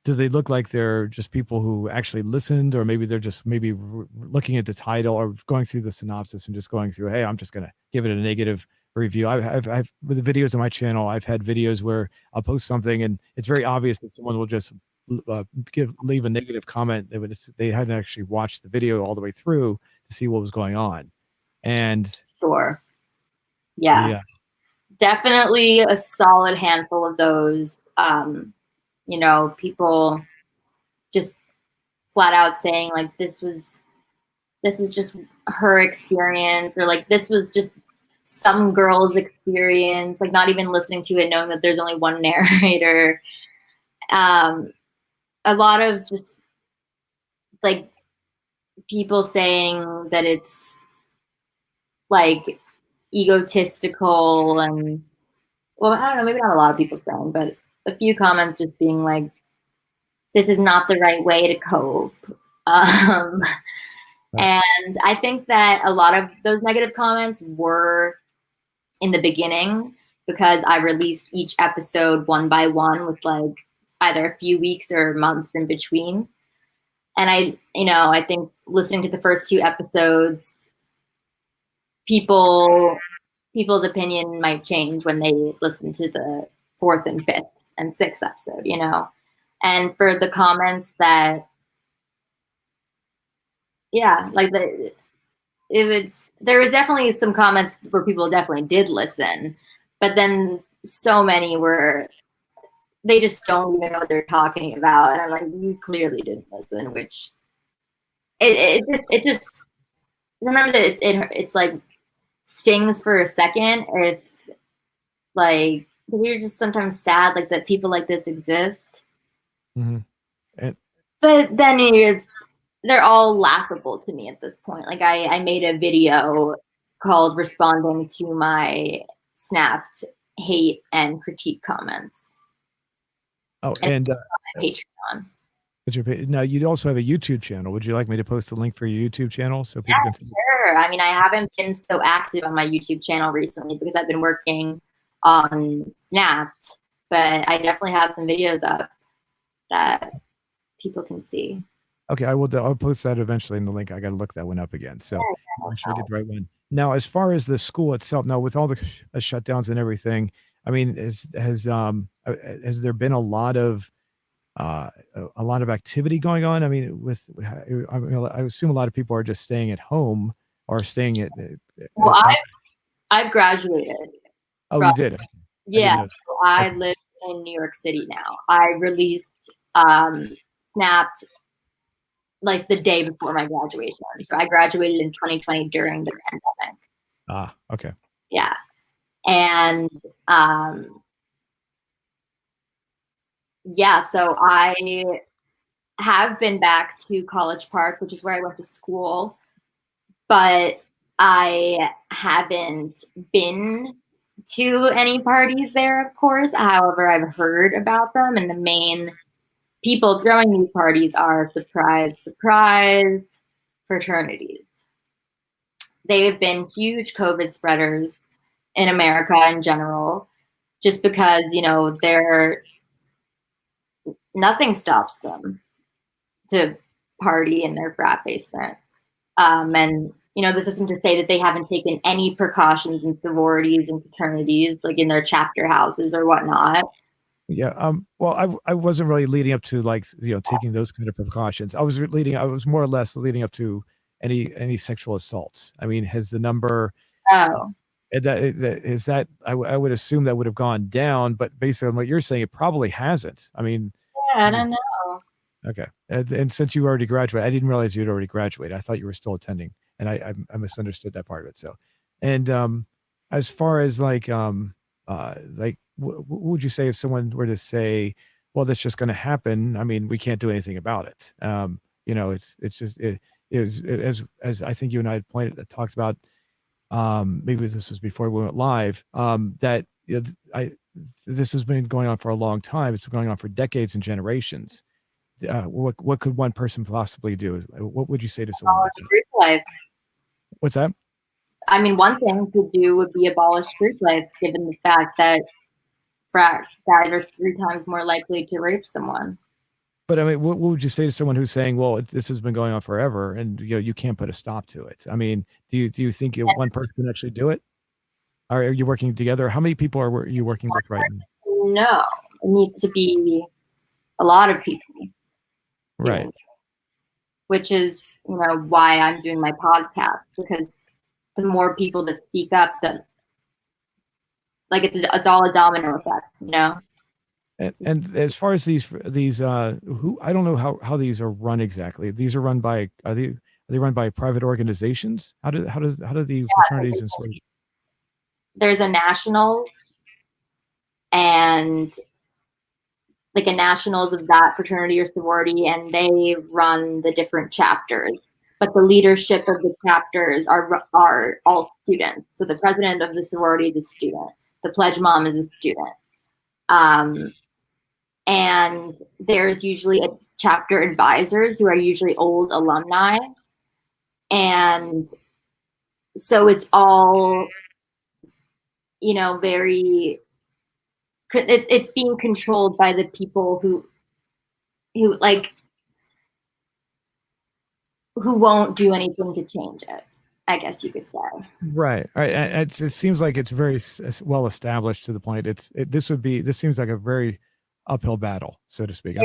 do they look like they're just people who actually listened, or maybe they're just looking at the title or going through the synopsis and just going through, hey, I'm just going to give it a negative review? I've with the videos on my channel, I've had videos where I'll post something and it's very obvious that someone will just leave a negative comment. They hadn't actually watched the video all the way through to see what was going on. And Sure. Yeah. Definitely a solid handful of those. People just flat out saying like this was just her experience, or like this was just some girl's experience, like not even listening to it, knowing that there's only one narrator. A lot of just like people saying that it's like egotistical, and well, I don't know, maybe not a lot of people saying, but a few comments just being like, this is not the right way to cope. And I think that a lot of those negative comments were in the beginning because I released each episode one by one with like either a few weeks or months in between. And I think listening to the first two episodes, people's opinion might change when they listen to the fourth and fifth and sixth episode, And for the comments that, like there was definitely some comments where people definitely did listen, but then so many were, they just don't even know what they're talking about. And I'm like, you clearly didn't listen, which it just sometimes it's like stings for a second if like, you're just sometimes sad like that people like this exist. But then they're all laughable to me at this point. Like I made a video called responding to my snapped hate and critique comments. Oh, and Patreon. Now you also have a YouTube channel. Would you like me to post the link for your YouTube channel so people can see? Sure. I mean, I haven't been so active on my YouTube channel recently because I've been working on Snapped, but I definitely have some videos up that people can see. Okay, I'll post that eventually in the link. I got to look that one up again. So make sure I get the right one. Now, as far as the school itself, now with all the shutdowns and everything, I mean, has there been a lot of activity going on? I mean, I assume a lot of people are just staying at home or staying at. Well, I've graduated. Oh, you did? Yeah, so I live in New York City now. I released Snapped like the day before my graduation. So I graduated in 2020 during the pandemic. Ah, okay. Yeah. And so I have been back to College Park, which is where I went to school, but I haven't been to any parties there, of course. However, I've heard about them, and the main people throwing these parties are surprise fraternities. They have been huge COVID spreaders in America in general, just because, nothing stops them to party in their frat basement. And, this isn't to say that they haven't taken any precautions in sororities and fraternities, like in their chapter houses or whatnot. Yeah. Well, I wasn't really leading up to taking those kind of precautions. I was more or less leading up to any sexual assaults. I mean, has the number? Oh. I would assume that would have gone down, but based on what you're saying, it probably hasn't. I mean, yeah, I don't know. Okay. And since you already graduated, I didn't realize you'd already graduated. I thought you were still attending, and I misunderstood that part of it. So, and as far as what would you say if someone were to say, well, that's just going to happen? I mean, we can't do anything about it. It's just as I think you and I had talked about, maybe this was before we went live, that this has been going on for a long time. It's been going on for decades and generations. What could one person possibly do? What would you say to someone like that? Group life. What's that? I mean, one thing to do would be abolish group life, given the fact that frat guys are 3 times more likely to rape someone. But I mean, what would you say to someone who's saying, well, this has been going on forever and you can't put a stop to it? I mean, do you think one person can actually do it? Are you working together? How many people are you working with right now? No, it needs to be a lot of people Right. doing, which is, why I'm doing my podcast, because the more people that speak up, it's all a domino effect. And as far as these who, I don't know how these are run exactly. These are run by, are they run by private organizations? How do the fraternities and sororities? There's a nationals, and like a nationals of that fraternity or sorority, and they run the different chapters. But the leadership of the chapters are all students. So the president of the sorority is a student. The pledge mom is a student. And there's usually a chapter advisors who are usually old alumni. And so it's all, very, it's being controlled by the people who won't do anything to change it, I guess you could say. Right. It seems like it's very well established to the point. This seems like a very uphill battle, so to speak. I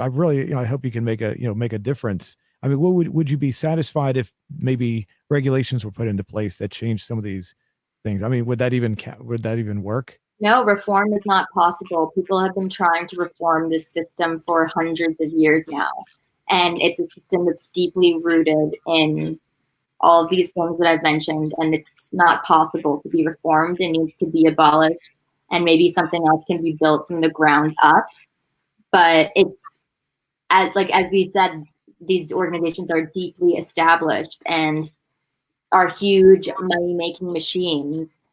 really, I hope you can make a difference. I mean, would you be satisfied if maybe regulations were put into place that changed some of these things? I mean, would that even work? No, reform is not possible. People have been trying to reform this system for hundreds of years now. And it's a system that's deeply rooted in all of these things that I've mentioned, and it's not possible to be reformed. It needs to be abolished, and maybe something else can be built from the ground up. But it's, as we said, these organizations are deeply established and are huge money-making machines.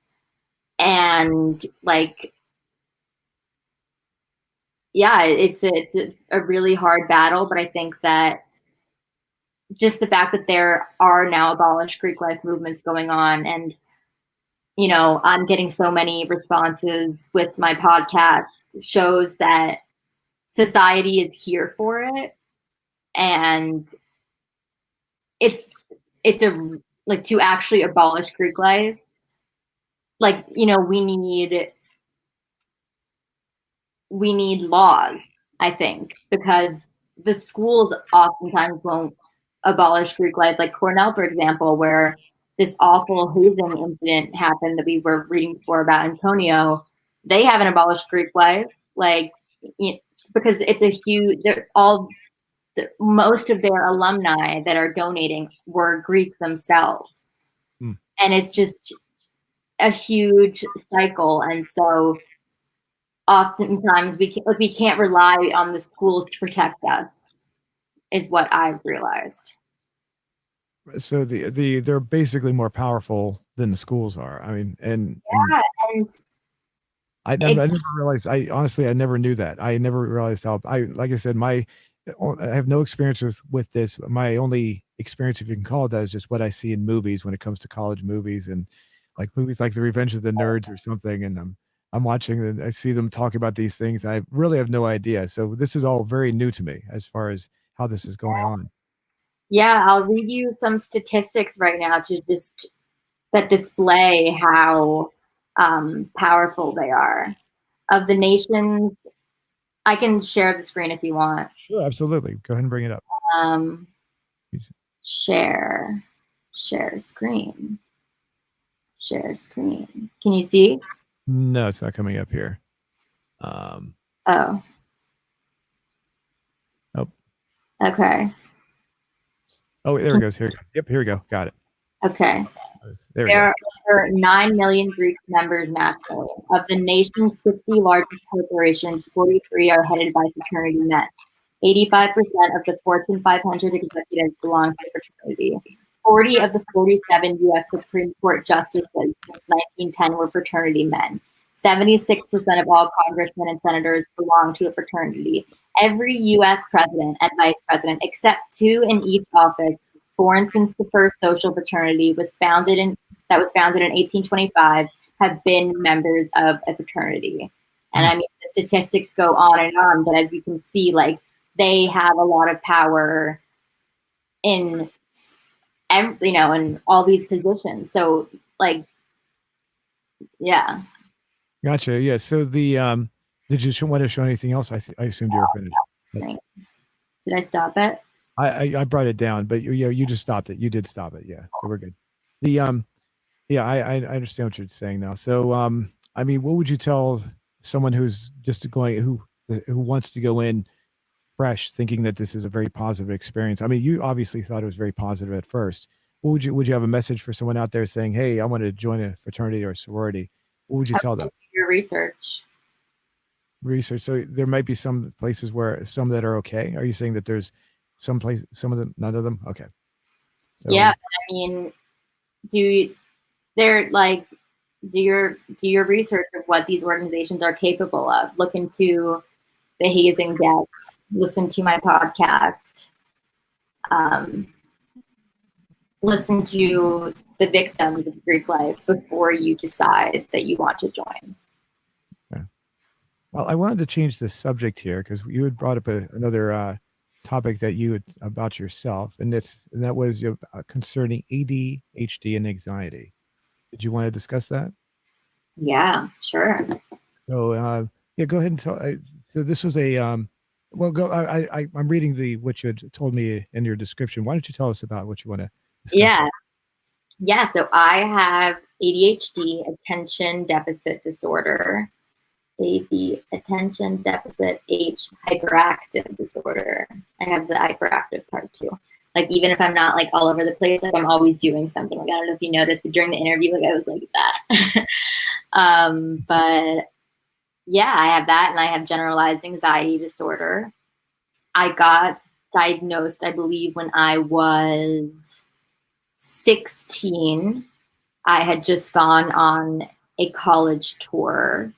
And it's a really hard battle, but I think that just the fact that there are now Abolish Greek life movements going on, and I'm getting so many responses with my podcast, shows that society is here for it. And it's to actually abolish Greek life, we need laws, I think, because the schools oftentimes won't abolish Greek life. Like Cornell, for example, where this awful hazing incident happened that we were reading before about Antonio, they haven't abolished Greek life, because it's a huge. Most of their alumni that are donating were Greek themselves, and it's just a huge cycle. And so oftentimes we can't rely on the schools to protect us, is what I've realized. So they're basically more powerful than the schools are. I mean, and I never realized. I never knew that. I never realized how. Like I said, I have no experience with this. My only experience, if you can call it that, is just what I see in movies when it comes to college movies, and like movies like The Revenge of the Nerds or something. And I'm watching and I see them talk about these things. I really have no idea. So this is all very new to me as far as how this is going on. Yeah, I'll read you some statistics right now that display how powerful they are. Of the nations, I can share the screen if you want. Sure, absolutely. Go ahead and bring it up. Share screen. Share screen. Can you see? No, it's not coming up here. Oh. Oh. Okay. Oh, there it goes. Here. Yep, here we go. Got it. Okay. There are 9 million Greek members nationally. Of the nation's 50 largest corporations, 43 are headed by fraternity men. 85% of the Fortune 500 executives belong to the fraternity. 40 of the 47 U.S. Supreme Court justices since 1910 were fraternity men. 76% of all congressmen and senators belong to a fraternity. Every U.S. president and vice president, except 2 in each office, born since the first social fraternity was founded in 1825, have been members of a fraternity. And I mean, the statistics go on and on, but as you can see, they have a lot of power in in all these positions. So yeah. Gotcha. Yeah. So the Did you want to show anything else? I assumed you were finished. Did I stop it? I brought it down, but you just stopped it. You did stop it. Yeah. So we're good. The yeah, I understand what you're saying now. So I mean, what would you tell someone who's just going who wants to go in fresh, thinking that this is a very positive experience? I mean, you obviously thought it was very positive at first. What would you have a message for someone out there saying, "Hey, I want to join a fraternity or a sorority"? What would you tell them? Your research. Research. So there might be some places where some that are okay. Are you saying that there's some of them, none of them? Okay. So Yeah, I mean, they're like do your research of what these organizations are capable of. Look into the hazing deaths. Listen to my podcast. Listen to the victims of Greek life before you decide that you want to join. yeah. Well, I wanted to change the subject here because you had brought up another topic that you had about yourself, and that was concerning ADHD and anxiety. Did you want to discuss that? Yeah, sure. So yeah, go ahead and tell. So this was a well, go. I'm reading what you had told me in your description. Why don't you tell us about what you want to discuss? Yeah. Yeah, so I have ADHD, attention deficit disorder, attention deficit hyperactive disorder. I have the hyperactive part too. Like even if I'm not like all over the place, like I'm always doing something. Like I don't know if you noticed, but during the interview, like I was like that. But yeah, I have that, and I have generalized anxiety disorder. I got diagnosed, I believe, when I was 16. I had just gone on a college tour.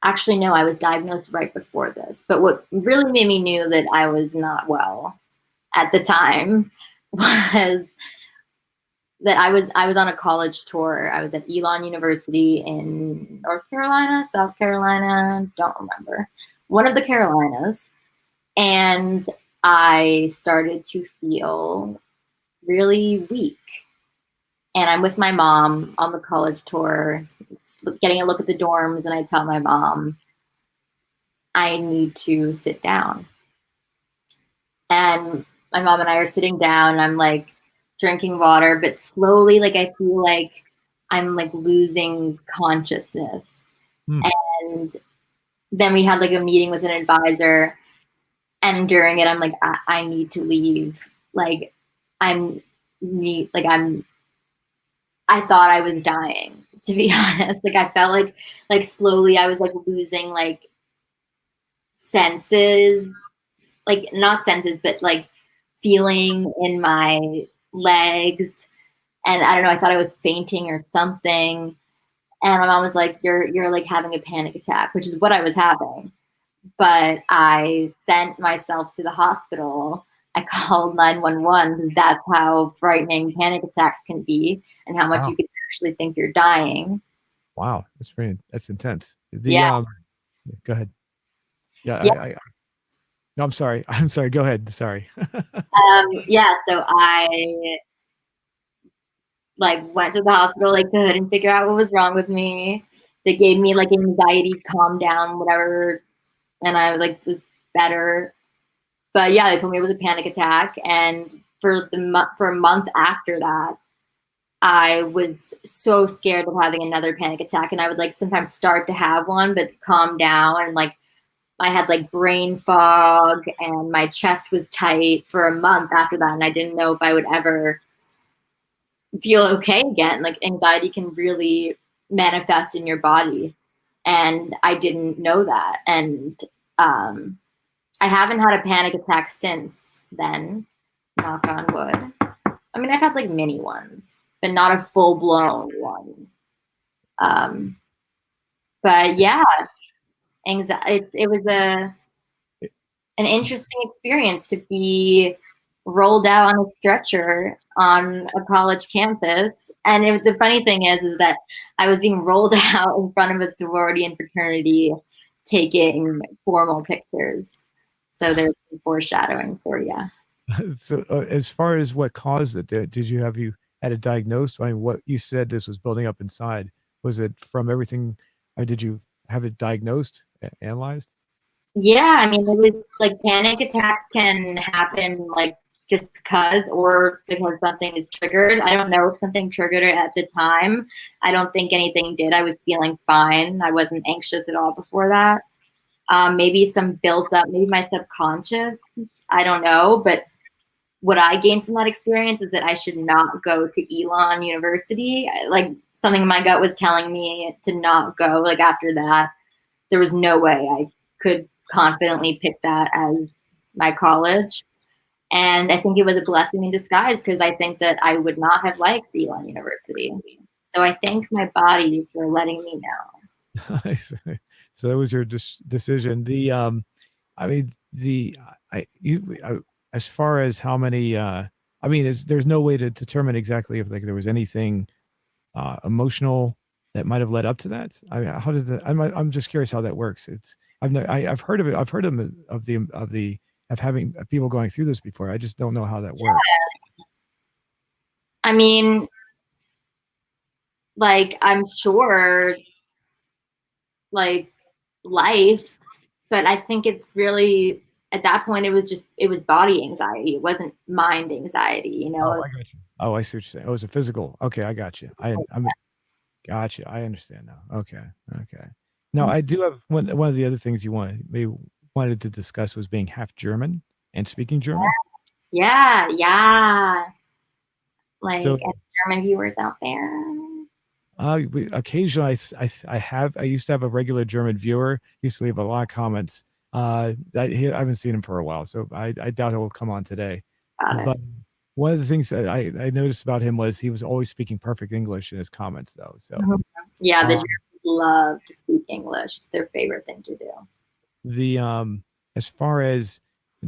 Actually, no, I was diagnosed right before this. But what really made me know that I was not well at the time was that I was on a college tour. I was at Elon University in North Carolina, South Carolina, don't remember. One of the Carolinas. And I started to feel really weak. And I'm with my mom on the college tour, getting a look at the dorms, and I tell my mom, I need to sit down. And my mom and I are sitting down, and I'm like drinking water, but slowly, like I feel like I'm like losing consciousness. And then we had like a meeting with an advisor, and during it, I'm like, I need to leave. Like I thought I was dying, to be honest. Like I felt like slowly I was like losing like senses, like not senses, but like feeling in my legs. And I don't know, I thought I was fainting or something. And my mom was like, you're like having a panic attack, which is what I was having. But I sent myself to the hospital. I called 911 because that's how frightening panic attacks can be and how much you can actually think you're dying. Wow, that's intense. Yeah. Go ahead. Yeah. No, I'm sorry. I'm sorry. Go ahead. Sorry. Yeah. So I like went to the hospital, like couldn't figure out what was wrong with me. They gave me like anxiety, calm down, whatever, and I like was better. But yeah, they told me it was a panic attack, and for a month after that, I was so scared of having another panic attack, and I would like sometimes start to have one, but calm down, and like I had like brain fog, and my chest was tight for a month after that, and I didn't know if I would ever feel okay again. Like anxiety can really manifest in your body, and I didn't know that, and I haven't had a panic attack since then, knock on wood. I mean, I've had like mini ones, but not a full-blown one. But yeah, anxiety. It was an interesting experience to be rolled out on a stretcher on a college campus. And the funny thing is that I was being rolled out in front of a sorority and fraternity taking formal pictures. So there's some foreshadowing for you. So as far as what caused it, did you had it diagnosed? I mean, what you said this was building up inside, was it from everything? Or did you have it diagnosed, analyzed? Yeah, I mean, it was like panic attacks can happen like just because or because something is triggered. I don't know if something triggered it at the time. I don't think anything did. I was feeling fine. I wasn't anxious at all before that. Maybe some built up, maybe my subconscious, I don't know. But what I gained from that experience is that I should not go to Elon University. Like something in my gut was telling me to not go. Like after that, there was no way I could confidently pick that as my college. And I think it was a blessing in disguise because I think that I would not have liked Elon University. So I thank my body for letting me know. I see. So that was your decision. I mean, as far as how many, I mean, there's no way to determine exactly if like there was anything emotional that might have led up to that. I mean, how did I'm just curious how that works. I've heard of it. I've heard of having people going through this before. I just don't know how that works. I mean, like, I'm sure, like, life, but I think it's really, at that point, it was body anxiety. It wasn't mind anxiety, you know? Oh, I got you. Oh, I see what you're saying. Oh, it's a physical. Okay, I got you. I'm gotcha. I understand now. Okay. Okay. Now I do have one of the other things you wanted to discuss was being half German and speaking German. Yeah, yeah. Like, So any German viewers out there? occasionally I used to have a regular German viewer. He used to leave a lot of comments. I haven't seen him for a while, so I doubt he'll come on today. Got it. But one of the things that I noticed about him was he was always speaking perfect English in his comments, though. So yeah, the Germans love to speak English. It's their favorite thing to do. the as far as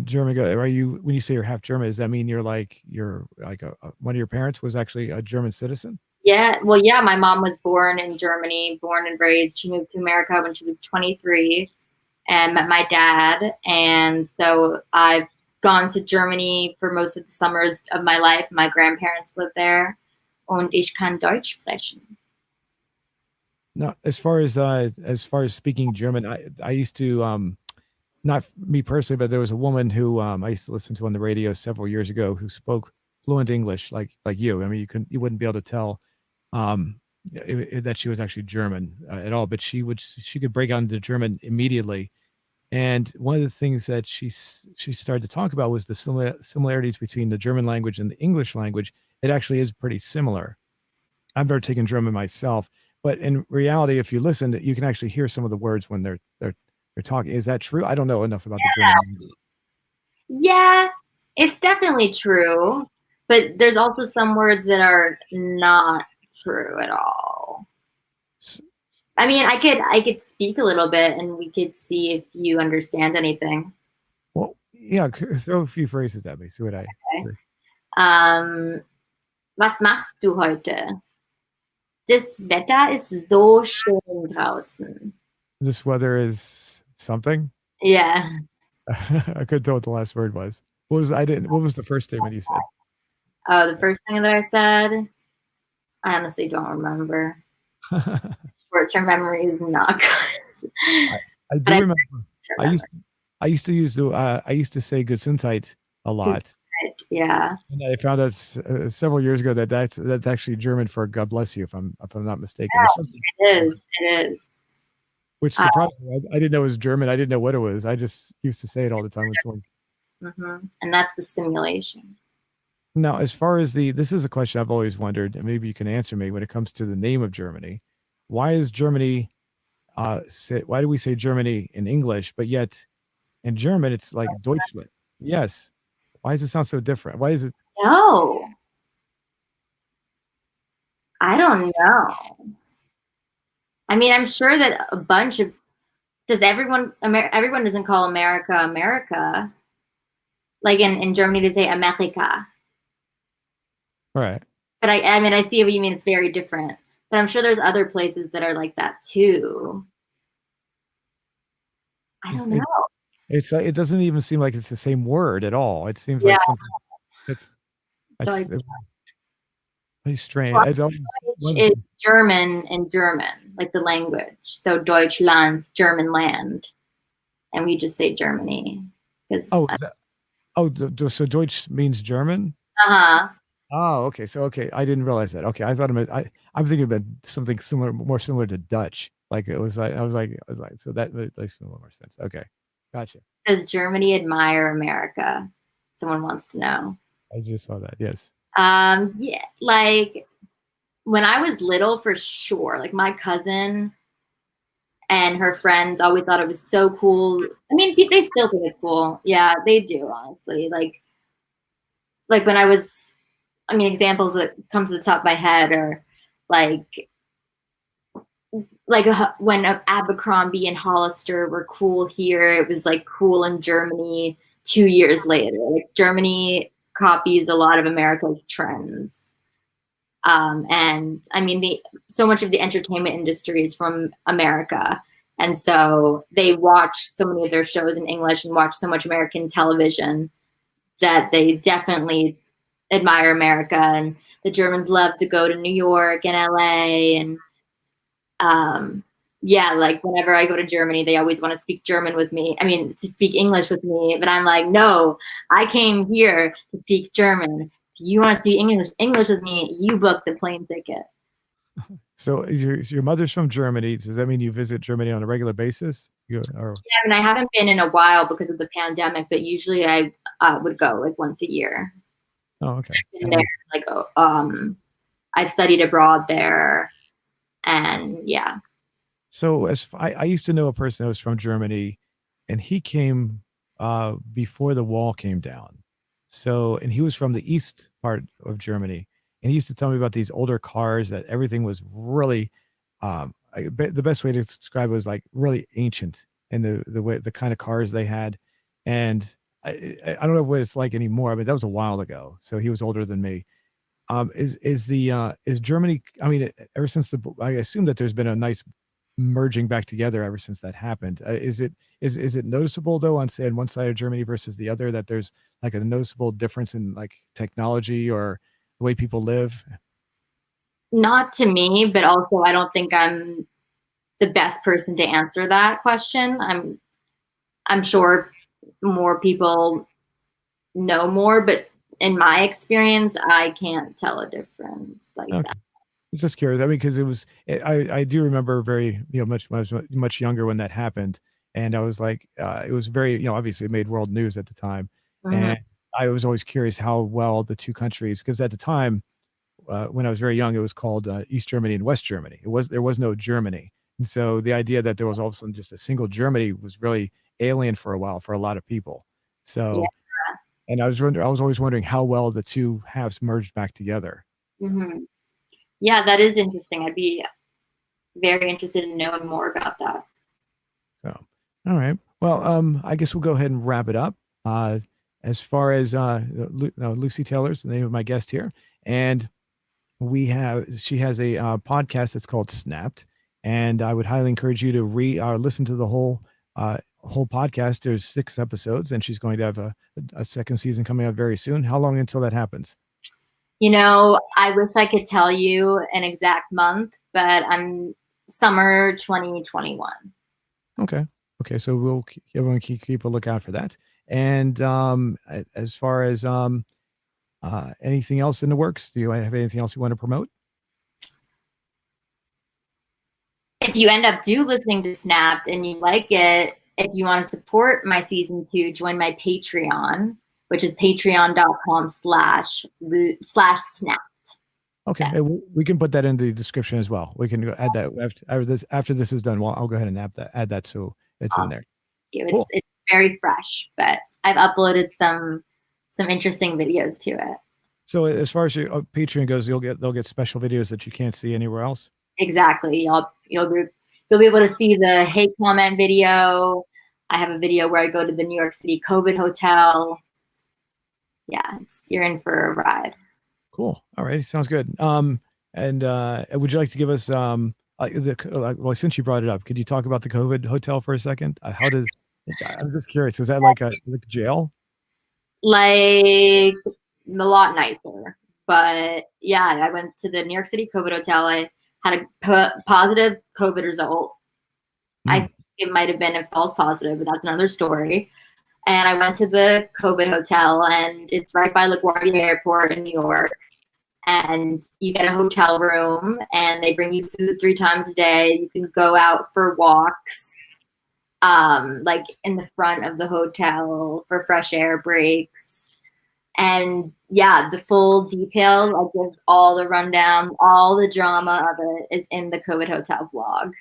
German go, are you when you say you're half German, does that mean you're like one of your parents was actually a German citizen? Yeah, well, yeah, my mom was born in Germany, born and raised. She moved to America when she was 23 and met my dad. And so I've gone to Germany for most of the summers of my life. My grandparents live there. Und ich kann Deutsch sprechen. No, as far as speaking German, I used to not me personally, but there was a woman who I used to listen to on the radio several years ago who spoke fluent English like you. I mean, you wouldn't be able to tell that she was actually German at all, but she could break out into German immediately. And one of the things that she started to talk about was the similarities between the German language and the English language. It actually is pretty similar. I've never taken German myself, but in reality, if you listen, you can actually hear some of the words when they're talking. Is that true? I don't know enough about the German language. Yeah, it's definitely true. But there's also some words that are not true at all. I mean, I could speak a little bit and we could see if you understand anything. Well, yeah, throw a few phrases at me. See what I. Okay. Was machst du heute? Das Wetter ist so schön draußen. This weather is something. Yeah. I couldn't tell what the last word was. What was the first statement you said? Oh, the first thing that I said, I honestly don't remember. Short-term memory is not good. I do remember. I used to use I used to say Gesundheit a lot. Yeah. And I found out several years ago that that's actually German for God bless you, if I'm not mistaken. Yeah, it is. It is. Which surprised me. I didn't know it was German. I didn't know what it was. I just used to say it all the time when someone's. And that's the simulation. Now, as far as this is a question I've always wondered, and maybe you can answer me when it comes to the name of Germany. Why is Germany? Why do we say Germany in English, but yet in German it's like Deutschland? Yes. Why does it sound so different? Why is it? No. I don't know. I mean, I'm sure that a bunch of does everyone doesn't call America America. Like in Germany they say America. Right. But I mean I see what you mean. It's very different. But I'm sure there's other places that are like that too. I don't know. It doesn't even seem like it's the same word at all. It seems like something. It's very strange. Well, it's German and German. like the language. So Deutschland, German land, and we just say Germany because. Oh, so Deutsch means German? Uh-huh. Oh, okay. So okay, I didn't realize that. Okay, I thought it meant I'm thinking about something similar, more similar to Dutch. Like it was like I was like, so that makes a little more sense. Okay, gotcha. Does Germany admire America? Someone wants to know. I just saw that. Yes. Yeah, like when I was little, for sure. Like my cousin and her friends always thought it was so cool. I mean, they still think it's cool. Yeah, they do, honestly. Like when I was, I mean, examples that come to the top of my head are like when Abercrombie and Hollister were cool here, it was like cool in Germany 2 years later. Like Germany copies a lot of America's trends. And I mean, so much of the entertainment industry is from America. And so they watch so many of their shows in English and watch so much American television that they definitely admire America. And the Germans love to go to New York and LA. And yeah, like whenever I go to Germany, they always want to speak German with me. I mean, to speak English with me. But I'm like, no, I came here to speak German. You want to speak English with me, you book the plane ticket. So your mother's from Germany. Does that mean you visit Germany on a regular basis? Yeah, and I haven't been in a while because of the pandemic, but usually I would go like once a year. Oh, okay. I've been there, like, I've studied abroad there, and yeah. So I used to know a person that was from Germany, and he came before the wall came down. So, and he was from the east part of Germany, and he used to tell me about these older cars that everything was really, the best way to describe it was like really ancient, and the way the kind of cars they had, and I don't know what it's like anymore. I mean, that was a while ago. So he was older than me. Is Germany? I mean, ever since I assume that there's been a nice merging back together ever since that happened. Is it noticeable though on say on one side of Germany versus the other that there's like a noticeable difference in like technology or the way people live? Not to me, but also I don't think I'm the best person to answer that question. I'm sure more people know more, but in my experience, I can't tell a difference like Okay. that. I'm just curious. I mean, because I do remember very, much, much younger when that happened. And I was like, it was very, obviously it made world news at the time. Mhm. And I was always curious how well the two countries, because at the time, when I was very young, it was called East Germany and West Germany. There was no Germany. And so the idea that there was all of a sudden just a single Germany was really alien for a while for a lot of people. Yeah. So, and I was always wondering how well the two halves merged back together. Mm-hmm. Yeah, that is interesting. I'd be very interested in knowing more about that. So, all right. Well, I guess we'll go ahead and wrap it up. As far as Lucy Taylor's the name of my guest here, and she has a podcast that's called Snapped, and I would highly encourage you to listen to the whole podcast. There's 6 episodes, and she's going to have a second season coming out very soon. How long until that happens? I wish I could tell you an exact month, but I'm summer 2021. Okay. Okay. So everyone keep a lookout for that. And as far as anything else in the works, do you have anything else you want to promote? If you end up listening to Snapped and you like it, if you want to support my season 2, join my Patreon, which is patreon.com/snapped. Okay, yeah. We can put that in the description as well. We can add that after this is done. Well, I'll go ahead and add that so it's awesome. In there. Cool. It's very fresh, but I've uploaded some interesting videos to it. So as far as your Patreon goes, they'll get special videos that you can't see anywhere else. Exactly. You'll be able to see the hate comment video. I have a video where I go to the New York City COVID hotel. Yeah, you're in for a ride. Cool. All right, sounds good. And would you like to give us well, since you brought it up, could you talk about the COVID hotel for a second? I'm just curious. Is that like a jail? Like a lot nicer, but yeah, I went to the New York City COVID hotel. had a positive COVID result. I think it might have been a false positive, but that's another story. And I went to the COVID hotel, and it's right by LaGuardia Airport in New York. And you get a hotel room, and they bring you food 3 times a day. You can go out for walks, like in the front of the hotel for fresh air breaks. And yeah, the full details, I give all the rundown, all the drama of it is in the COVID hotel vlog.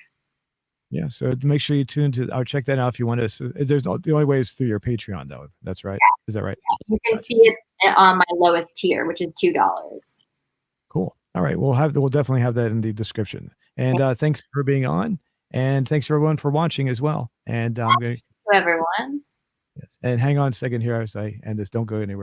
Yeah, so make sure you tune to. I'll check that out if you want to. So there's the only way is through your Patreon, though. That's right. Is that right? Yeah, you can see it on my lowest tier, which is $2. Cool. All right, we'll definitely have that in the description. And thanks for being on, and thanks for everyone for watching as well. And I'm going to everyone. Yes, and hang on a second here as I end this. Don't go anywhere.